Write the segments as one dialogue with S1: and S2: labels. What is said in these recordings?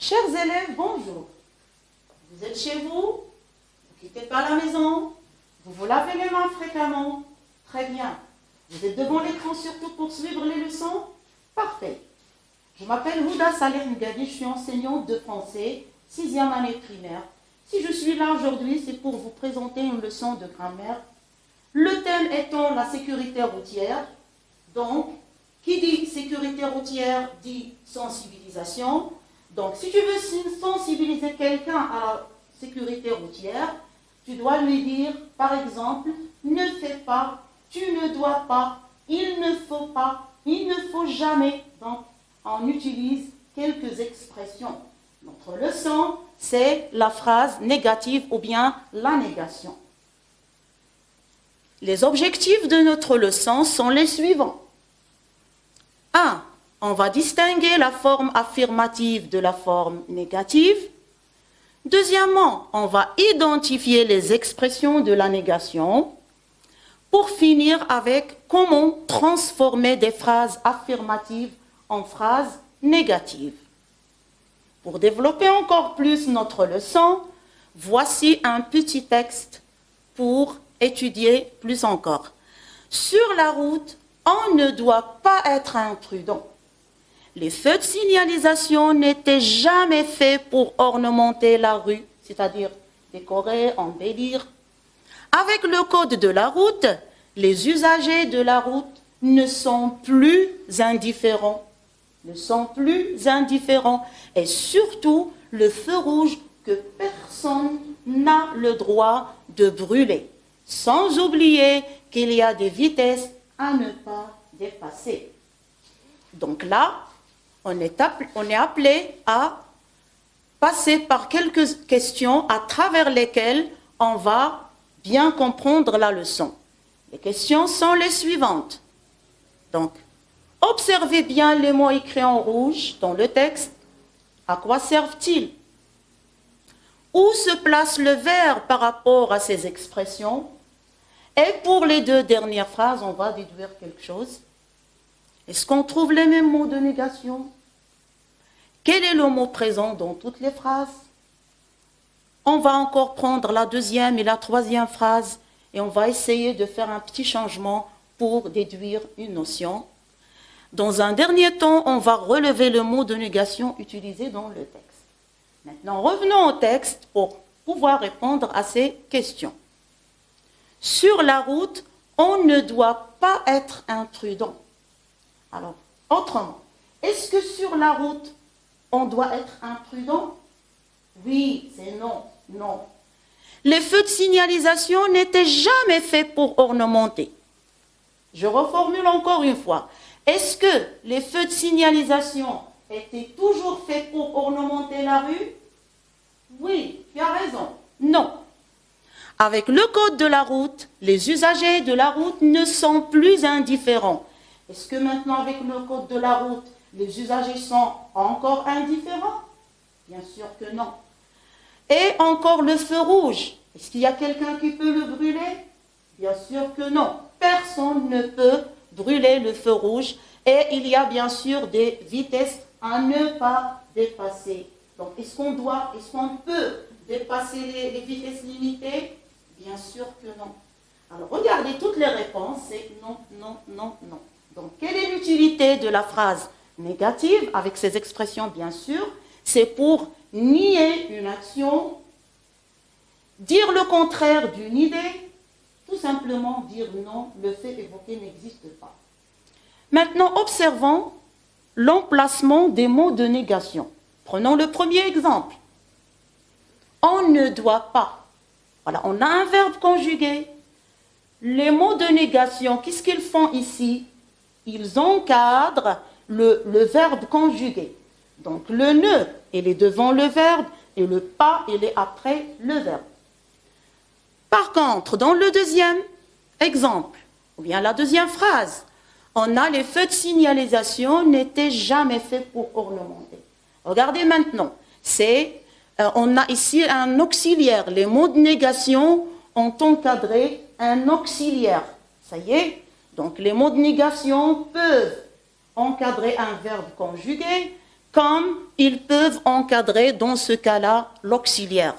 S1: Chers élèves, bonjour. Vous êtes chez vous, vous ne quittez pas la maison, vous vous lavez les mains fréquemment. Très bien. Vous êtes devant l'écran surtout pour suivre les leçons? Parfait. Je m'appelle Houda Saleh Ngadi, je suis enseignante de français, 6e année primaire. Si je suis là aujourd'hui, c'est pour vous présenter une leçon de grammaire. Le thème étant la sécurité routière. Donc, qui dit sécurité routière dit sensibilisation. Donc, si tu veux sensibiliser quelqu'un à la sécurité routière, tu dois lui dire, par exemple, ne fais pas, tu ne dois pas, il ne faut pas, il ne faut jamais. Donc, on utilise quelques expressions. Notre leçon, c'est la phrase négative ou bien la négation. Les objectifs de notre leçon sont les suivants. 1. On va distinguer la forme affirmative de la forme négative. Deuxièmement, on va identifier les expressions de la négation. Pour finir avec comment transformer des phrases affirmatives en phrases négatives. Pour développer encore plus notre leçon, voici un petit texte pour étudier plus encore. Sur la route, on ne doit pas être imprudent. Les feux de signalisation n'étaient jamais faits pour ornementer la rue, c'est-à-dire décorer, embellir. Avec le code de la route, les usagers de la route ne sont plus indifférents. Et surtout, le feu rouge que personne n'a le droit de brûler. Sans oublier qu'il y a des vitesses à ne pas dépasser. Donc là, on est appelé à passer par quelques questions à travers lesquelles on va bien comprendre la leçon. Les questions sont les suivantes. Donc, observez bien les mots écrits en rouge dans le texte. À quoi servent-ils? Où se place le verbe par rapport à ces expressions? Et pour les deux dernières phrases, on va déduire quelque chose. Est-ce qu'on trouve les mêmes mots de négation? Quel est le mot présent dans toutes les phrases? On va encore prendre la deuxième et la troisième phrase et on va essayer de faire un petit changement pour déduire une notion. Dans un dernier temps, on va relever le mot de négation utilisé dans le texte. Maintenant, revenons au texte pour pouvoir répondre à ces questions. Sur la route, on ne doit pas être imprudent. Alors, autrement, est-ce que sur la route, on doit être imprudent? Oui, c'est non, non. Les feux de signalisation n'étaient jamais faits pour ornementer. Je reformule encore une fois. Est-ce que les feux de signalisation étaient toujours faits pour ornementer la rue? Oui, tu as raison. Non. Avec le code de la route, les usagers de la route ne sont plus indifférents. Est-ce que maintenant, avec le code de la route, les usagers sont encore indifférents? Bien sûr que non. Et encore le feu rouge. Est-ce qu'il y a quelqu'un qui peut le brûler? Bien sûr que non. Personne ne peut brûler le feu rouge. Et il y a bien sûr des vitesses à ne pas dépasser. Donc, est-ce qu'on peut dépasser les vitesses limitées? Bien sûr que non. Alors, regardez toutes les réponses, c'est non, non, non, non. Donc, quelle est l'utilité de la phrase négative, avec ces expressions, bien sûr? C'est pour nier une action, dire le contraire d'une idée, tout simplement dire non, le fait évoqué n'existe pas. Maintenant, observons l'emplacement des mots de négation. Prenons le premier exemple. On ne doit pas. Voilà, on a un verbe conjugué. Les mots de négation, qu'est-ce qu'ils font ici? Ils encadrent le verbe conjugué. Donc le ne, il est devant le verbe et le pas, il est après le verbe. Par contre, dans le deuxième exemple, ou bien la deuxième phrase, on a les feux de signalisation n'étaient jamais faits pour ornementer. Regardez maintenant, on a ici un auxiliaire. Les mots de négation ont encadré un auxiliaire. Ça y est? Donc les mots de négation peuvent encadrer un verbe conjugué, comme ils peuvent encadrer dans ce cas-là l'auxiliaire.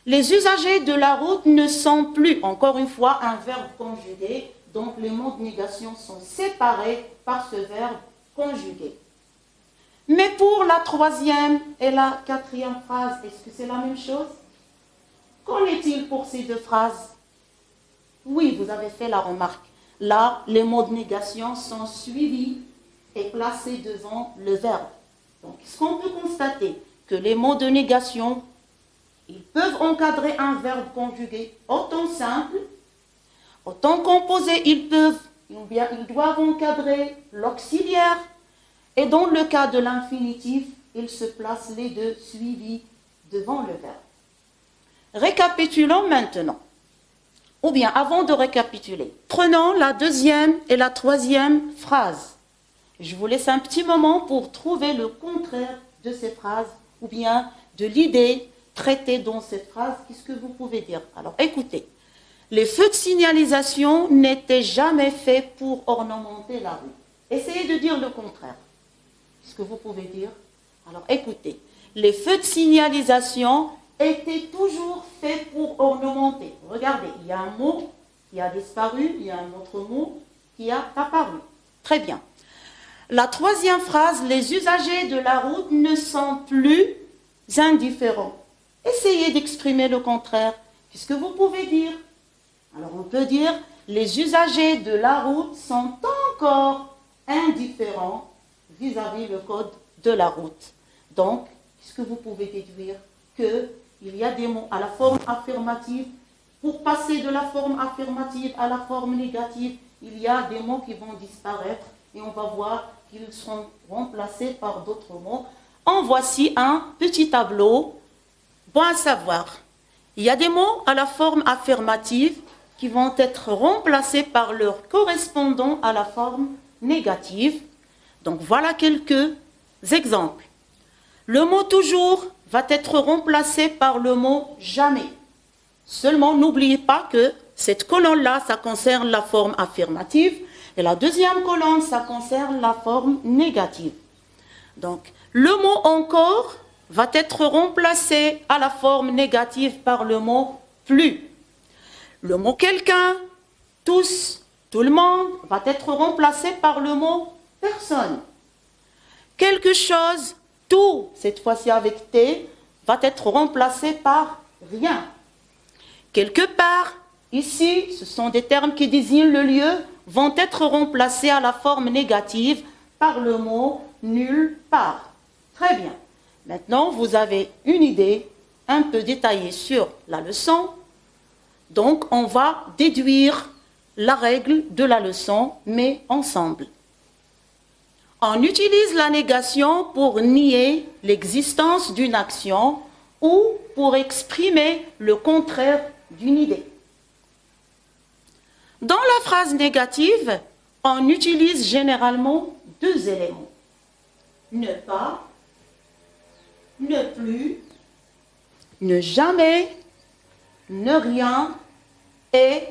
S1: Les usagers de la route ne sont plus, encore une fois, un verbe conjugué, donc les mots de négation sont séparés par ce verbe conjugué. Mais pour la troisième et la quatrième phrase, est-ce que c'est la même chose? Qu'en est-il pour ces deux phrases? Oui, vous avez fait la remarque. Là, les mots de négation sont suivis et placés devant le verbe. Donc, est-ce qu'on peut constater que les mots de négation, ils peuvent encadrer un verbe conjugué autant simple, autant composé, ils doivent encadrer l'auxiliaire. Et dans le cas de l'infinitif, ils se placent les deux suivis devant le verbe. Récapitulons maintenant. Ou bien, avant de récapituler, prenons la deuxième et la troisième phrase. Je vous laisse un petit moment pour trouver le contraire de ces phrases, ou bien de l'idée traitée dans cette phrase. Qu'est-ce que vous pouvez dire? Alors, écoutez. Les feux de signalisation n'étaient jamais faits pour ornementer la rue. Essayez de dire le contraire. Qu'est-ce que vous pouvez dire? Alors, écoutez. Les feux de signalisation étaient toujours faits pour ornementer. Regardez, il y a un mot qui a disparu, il y a un autre mot qui a apparu. Très bien. La troisième phrase, les usagers de la route ne sont plus indifférents. Essayez d'exprimer le contraire. Qu'est-ce que vous pouvez dire? Alors on peut dire, les usagers de la route sont encore indifférents vis-à-vis le code de la route. Donc, qu'est-ce que vous pouvez déduire? Qu'il y a des mots à la forme affirmative. Pour passer de la forme affirmative à la forme négative, il y a des mots qui vont disparaître et on va voir qu'ils seront remplacés par d'autres mots. En voici un petit tableau. Bon à savoir, il y a des mots à la forme affirmative qui vont être remplacés par leur correspondant à la forme négative. Donc voilà quelques exemples. Le mot toujours va être remplacé par le mot jamais. Seulement, n'oubliez pas que cette colonne-là, ça concerne la forme affirmative et la deuxième colonne, ça concerne la forme négative. Donc, le mot encore va être remplacé à la forme négative par le mot plus. Le mot quelqu'un, tous, tout le monde va être remplacé par le mot personne. Quelque chose, tout, cette fois-ci avec T, va être remplacé par rien. Quelque part, ici, ce sont des termes qui désignent le lieu, vont être remplacés à la forme négative par le mot nulle part. Très bien. Maintenant, vous avez une idée un peu détaillée sur la leçon. Donc, on va déduire la règle de la leçon, mais ensemble. On utilise la négation pour nier l'existence d'une action ou pour exprimer le contraire d'une idée. Dans la phrase négative, on utilise généralement deux éléments. Ne pas, ne plus, ne jamais, ne rien et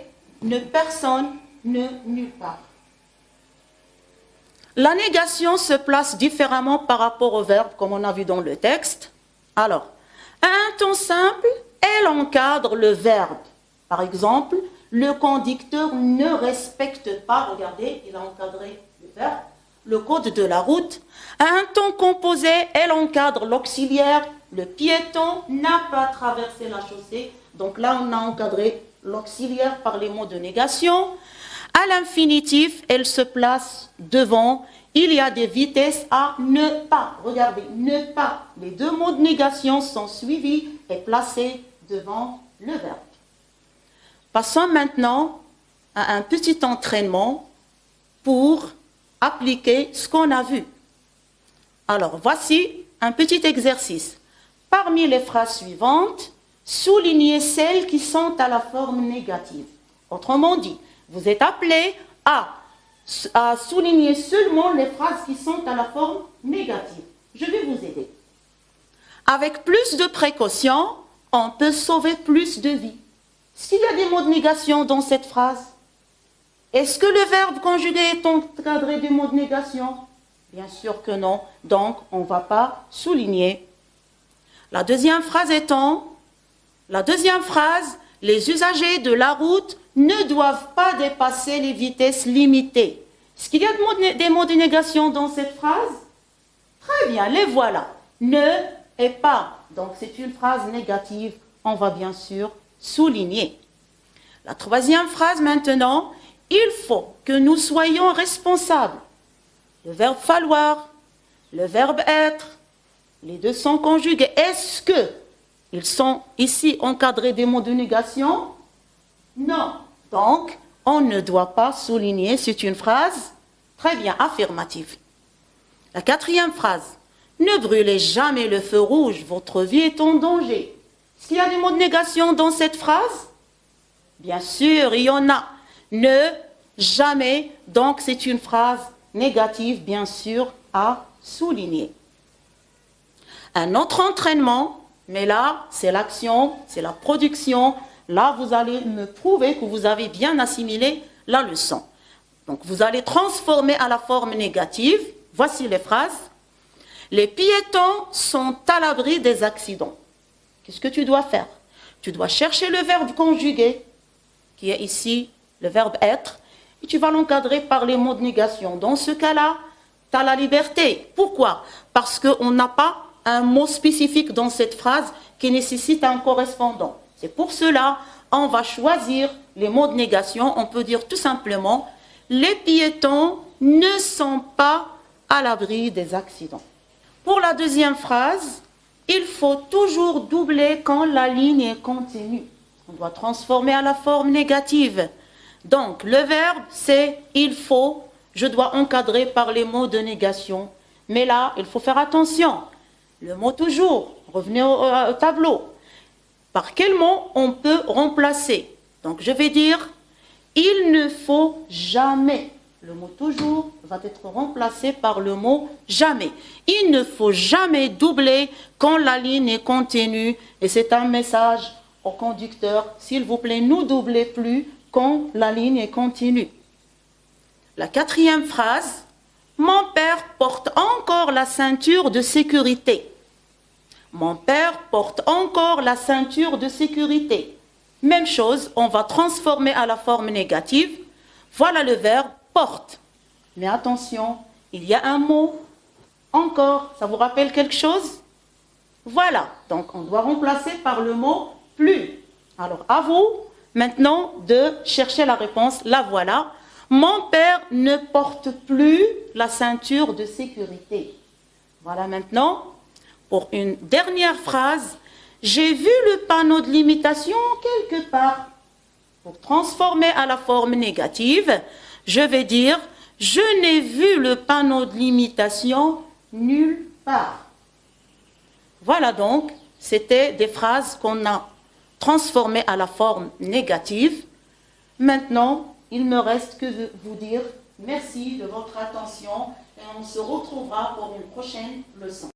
S1: ne personne, ne nulle part. La négation se place différemment par rapport au verbe, comme on a vu dans le texte. Alors, à un temps simple, elle encadre le verbe. Par exemple, le conducteur ne respecte pas, regardez, il a encadré le verbe, le code de la route. À un temps composé, elle encadre l'auxiliaire, le piéton n'a pas traversé la chaussée. Donc là, on a encadré l'auxiliaire par les mots de négation. À l'infinitif, elle se place devant. Il y a des vitesses à ne pas. Regardez, ne pas. Les deux mots de négation sont suivis et placés devant le verbe. Passons maintenant à un petit entraînement pour appliquer ce qu'on a vu. Alors, voici un petit exercice. Parmi les phrases suivantes, soulignez celles qui sont à la forme négative. Autrement dit, vous êtes appelé à souligner seulement les phrases qui sont à la forme négative. Je vais vous aider. Avec plus de précaution, on peut sauver plus de vies. Est-ce qu'il y a des mots de négation dans cette phrase? Est-ce que le verbe conjugué est encadré des mots de négation? Bien sûr que non. Donc, on ne va pas souligner. La deuxième phrase étant, les usagers de la route ne doivent pas dépasser les vitesses limitées. Est-ce qu'il y a des mots de négation dans cette phrase? Très bien, les voilà. Ne et pas. Donc, c'est une phrase négative. On va bien sûr souligner. La troisième phrase maintenant, il faut que nous soyons responsables. Le verbe falloir, le verbe être, les deux sont conjugués. Est-ce qu'ils sont ici encadrés des mots de négation? Non. Donc, on ne doit pas souligner, c'est une phrase très bien affirmative. La quatrième phrase, ne brûlez jamais le feu rouge, votre vie est en danger. Est-ce qu'il y a des mots de négation dans cette phrase? Bien sûr, il y en a. Ne, jamais, donc c'est une phrase négative, bien sûr, à souligner. Un autre entraînement, mais là, c'est l'action, c'est la production. Là, vous allez me prouver que vous avez bien assimilé la leçon. Donc, vous allez transformer à la forme négative. Voici les phrases. Les piétons sont à l'abri des accidents. Qu'est-ce que tu dois faire? Tu dois chercher le verbe conjugué, qui est ici le verbe être, et tu vas l'encadrer par les mots de négation. Dans ce cas-là, tu as la liberté. Pourquoi? Parce qu'on n'a pas un mot spécifique dans cette phrase qui nécessite un correspondant. C'est pour cela on va choisir les mots de négation. On peut dire tout simplement les piétons ne sont pas à l'abri des accidents. Pour la deuxième phrase, il faut toujours doubler quand la ligne est continue. On doit transformer à la forme négative. Donc, le verbe, c'est « il faut ». Je dois encadrer par les mots de négation. Mais là, il faut faire attention. Le mot « toujours », revenez au tableau. Par quel mot on peut remplacer? Donc, je vais dire « il ne faut jamais ». Le mot « toujours » va être remplacé par le mot « jamais ». Il ne faut jamais doubler quand la ligne est continue. Et c'est un message au conducteur. S'il vous plaît, ne doublez plus quand la ligne est continue. La quatrième phrase, mon père porte encore la ceinture de sécurité. Mon père porte encore la ceinture de sécurité. Même chose, on va transformer à la forme négative. Voilà le verbe porte. Mais attention, il y a un mot encore. Ça vous rappelle quelque chose? Voilà, donc on doit remplacer par le mot plus. Alors à vous maintenant de chercher la réponse. La voilà. Mon père ne porte plus la ceinture de sécurité. Voilà maintenant, pour une dernière phrase, j'ai vu le panneau de limitation quelque part. Pour transformer à la forme négative, je vais dire, je n'ai vu le panneau de limitation nulle part. Voilà donc, c'était des phrases qu'on a transformées à la forme négative. Maintenant, il me reste que de vous dire merci de votre attention et on se retrouvera pour une prochaine leçon.